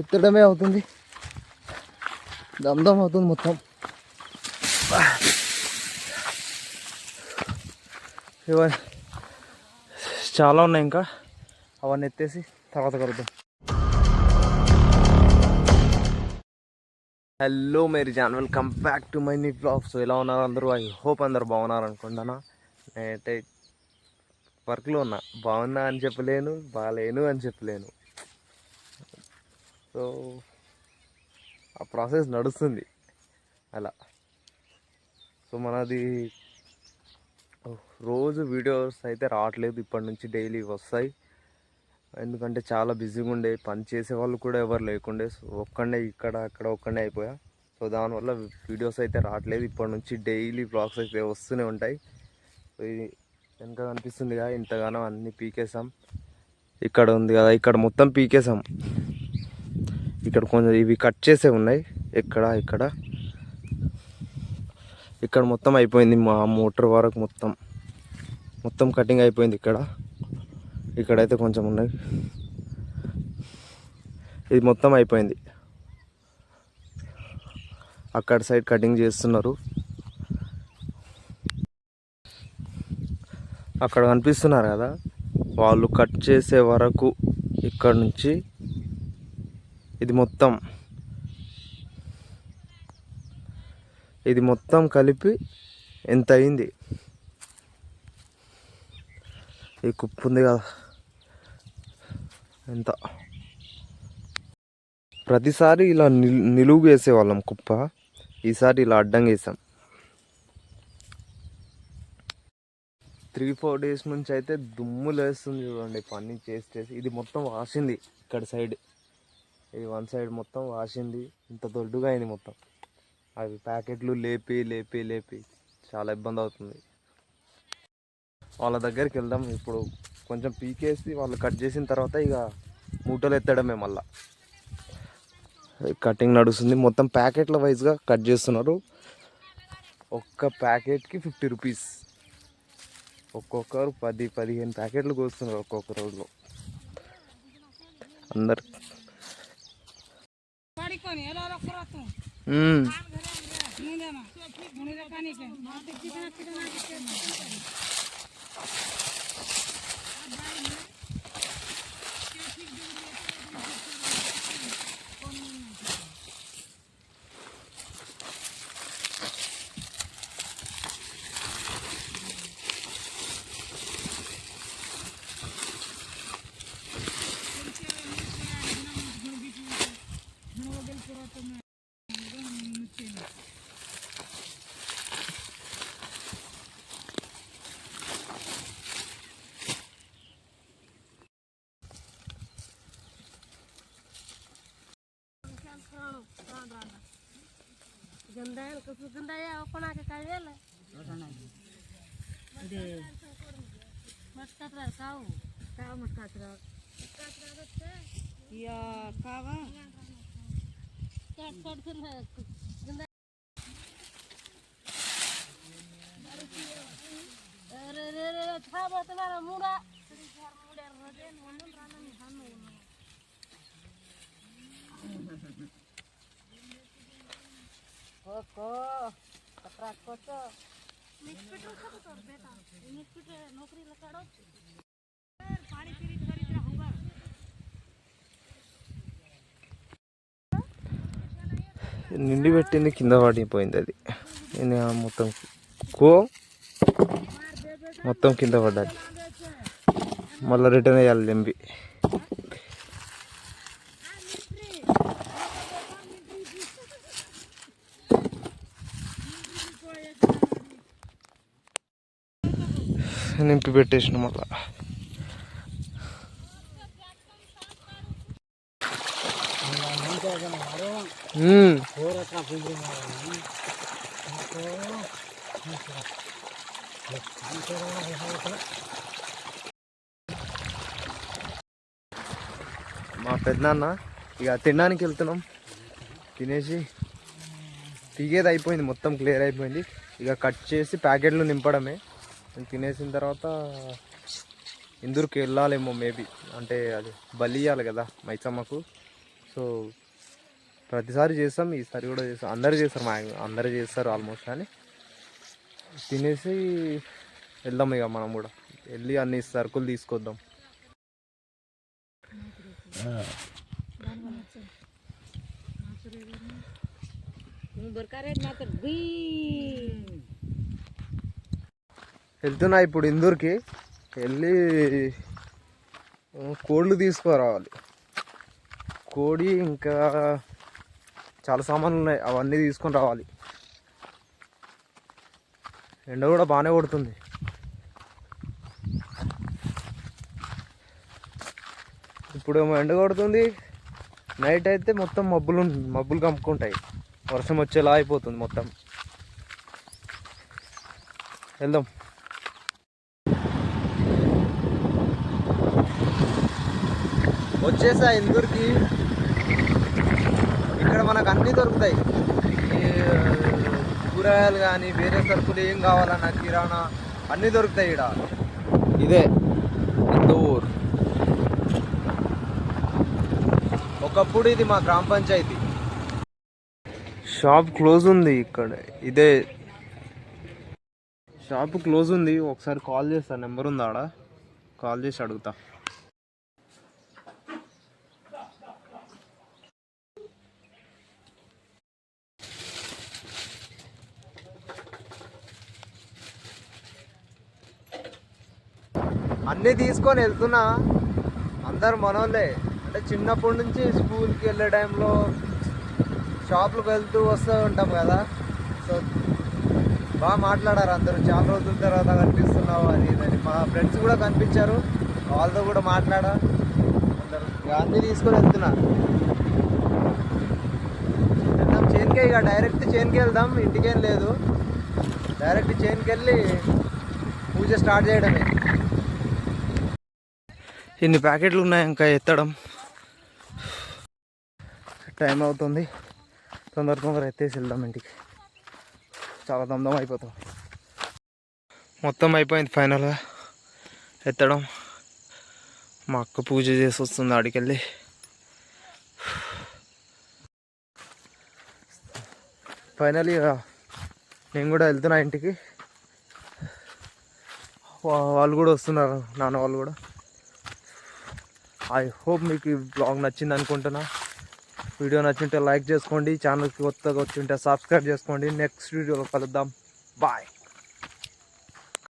ఎత్తడమే అవుతుంది, దమ్దం అవుతుంది మొత్తం. ఇవన్నీ చాలా ఉన్నాయి, ఇంకా అవన్నీ ఎత్తేసి తర్వాత కలుద్దాం. హలో మేరీ జాన్, welcome back to my new blog. So ఎలా ఉన్నారు అందరూ? ఐ హోప్ అందరు బాగున్నారు అనుకుంటానా. నేనైతే వర్క్లో ఉన్నా, బాగున్నా అని చెప్పలేను, బాగాలేను అని చెప్పలేను. సో ఆ ప్రాసెస్ నడుస్తుంది అలా. సో మనది రోజు వీడియోస్ అయితే రావట్లేదు ఇప్పటి నుంచి, డైలీ వస్తాయి. ఎందుకంటే చాలా బిజీగా ఉండే, పని చేసే వాళ్ళు కూడా ఎవరు లేకుండే. సో ఒక్కడే ఇక్కడ అక్కడ ఒక్కడే అయిపోయా. సో దానివల్ల వీడియోస్ అయితే రావట్లేదు. ఇప్పటి నుంచి డైలీ బ్లాగ్స్ అయితే వస్తూనే ఉంటాయి. సో ఇది వెనక కనిపిస్తుంది కదా, ఇంతగానో అన్నీ పీకేసాం. ఇక్కడ ఉంది కదా, ఇక్కడ మొత్తం పీకేసాం. ఇక్కడ కొంచెం ఇవి కట్ చేసే ఉన్నాయి, ఇక్కడ మొత్తం అయిపోయింది. మా మోటార్ వరకు మొత్తం కటింగ్ అయిపోయింది. ఇక్కడైతే కొంచెం ఉన్నాయి, ఇది మొత్తం అయిపోయింది. అక్కడ సైడ్ కటింగ్ చేస్తున్నారు. అక్కడ కనిపిస్తున్నారు కదా, వాళ్ళు కట్ చేసే వరకు ఇక్కడ నుంచి ఇది మొత్తం కలిపి ఎంత అయింది? ఈ కుప్పు ఉంది కదా ఎంత. ప్రతిసారి ఇలా నిలువు వేసేవాళ్ళం కుప్ప, ఈసారి ఇలా అడ్డంగా వేసాం. 3-4 డేస్ నుంచి అయితే దుమ్ము లేస్తుంది చూడండి, పని చేసి. ఇది మొత్తం వాసింది, ఇక్కడ సైడ్, ఇది వన్ సైడ్ మొత్తం వాసింది. ఇంత దొడ్డుగా అయింది మొత్తం. అవి ప్యాకెట్లు లేపి చాలా ఇబ్బంది అవుతుంది. వాళ్ళ దగ్గరికి వెళ్దాం ఇప్పుడు. కొంచెం పీకేసి వాళ్ళు కట్ చేసిన తర్వాత ఇక మూటలు ఎత్తడమే. మళ్ళా కటింగ్ నడుస్తుంది, మొత్తం ప్యాకెట్ల వైజ్గా కట్ చేస్తున్నారు. ఒక్క ప్యాకెట్కి 50 రూపీస్. ఒక్కొక్కరు 10-15 ప్యాకెట్లు కోస్తున్నారు ఒక్కొక్క రోజులో అందరు. నిండి పెట్టింది కింద పడిపోయింది. అది మొత్తం కింద పడ్డది. మళ్ళీ రిటర్న్ వేయాలి నింపి. నింపి పెట్టేసిన మళ్ళా. మా పెద్దనాన్న ఇక తినడానికి వెళ్తున్నాం. తినేసి తీగేది అయిపోయింది, మొత్తం క్లియర్ అయిపోయింది. ఇక కట్ చేసి ప్యాకెట్లు నింపడమే. తినేసిన తర్వాత ఇందూరుకి వెళ్ళాలేమో మేబీ, అంటే అది బలి ఇవ్వాలి కదా మైసమ్మకు. సో సో ప్రతిసారి చేస్తాం, ఈసారి కూడా చేస్తాం. అందరూ చేస్తారు, అందరూ చేస్తారు ఆల్మోస్ట్. అని తినేసి వెళ్దాం ఇక మనం కూడా వెళ్ళి అన్ని సరుకులు తీసుకొద్దాం. వెళ్తున్నా ఇప్పుడు ఇందూర్కి వెళ్ళి కోళ్ళు తీసుకురావాలి. కోడి ఇంకా చాలా సామాన్లు ఉన్నాయి, అవన్నీ తీసుకొని రావాలి. ఎండ కూడా బాగానే కొడుతుంది. ఇప్పుడు ఏమో ఎండ కొడుతుంది, నైట్ అయితే మొత్తం మబ్బులు కమ్ముకుంటాయి, వర్షం వచ్చేలా అయిపోతుంది మొత్తం. వెళ్దాం. వచ్చేసా ఇందూర్కి. ఇక్కడ మనకు అన్నీ దొరుకుతాయి, కూరగాయలు కానీ వేరే సరుకులు ఏం కావాలన్నా కిరాణా అన్నీ దొరుకుతాయి ఇక్కడ. ఇదే ఇందూర్. ఒకప్పుడు ఇది మా గ్రామ పంచాయతీ. షాప్ క్లోజ్ ఉంది ఇక్కడ. ఇదే షాప్ క్లోజ్ ఉంది. ఒకసారి కాల్ చేస్తా, నెంబర్ ఉందా ఆడ, కాల్ చేసి అడుగుతా. అన్నీ తీసుకొని వెళ్తున్నా. అందరు మనోళ్ళే, అంటే చిన్నప్పటి నుంచి స్కూల్కి వెళ్ళే టైంలో షాపులకు వెళ్తూ వస్తూ ఉంటాం కదా. సో బాగా మాట్లాడారు అందరూ, చాలా రోజుల తర్వాత కనిపిస్తున్నావు అది ఇదని. మా ఫ్రెండ్స్ కూడా కనిపించారు, వాళ్ళతో కూడా మాట్లాడా. అందరూ అన్నీ తీసుకొని వెళ్తున్నా. వెళ్దాం చేనుకే, ఇక డైరెక్ట్ చేనుకి వెళ్దాం, ఇంటికేం లేదు. డైరెక్ట్ చేనుకి వెళ్ళి పూజ స్టార్ట్ చేయడమే. ఇన్ని ప్యాకెట్లు ఉన్నాయి ఇంకా ఎత్తడం. టైం అవుతుంది, తొందర ఎత్తేసి వెళ్దాం ఇంటికి. చాలా దమ్దం అయిపోతాం. మొత్తం అయిపోయింది ఫైనల్గా ఎత్తడం. మా అక్క పూజ చేసి వస్తుంది ఆడికెళ్ళి. ఫైనల్లీ నేను కూడా వెళ్తున్నా ఇంటికి. వాళ్ళు కూడా వస్తున్నారు, నాన్న వాళ్ళు కూడా. ఐ హోప్ మీకు ఈ బ్లాగ్ నచ్చింది అనుకుంటున్నా. వీడియో నచ్చింటే లైక్ చేసుకోండి, ఛానల్కి కొత్తగా వచ్చి ఉంటే సబ్స్క్రైబ్ చేసుకోండి. నెక్స్ట్ వీడియోలో కలుద్దాం. బాయ్.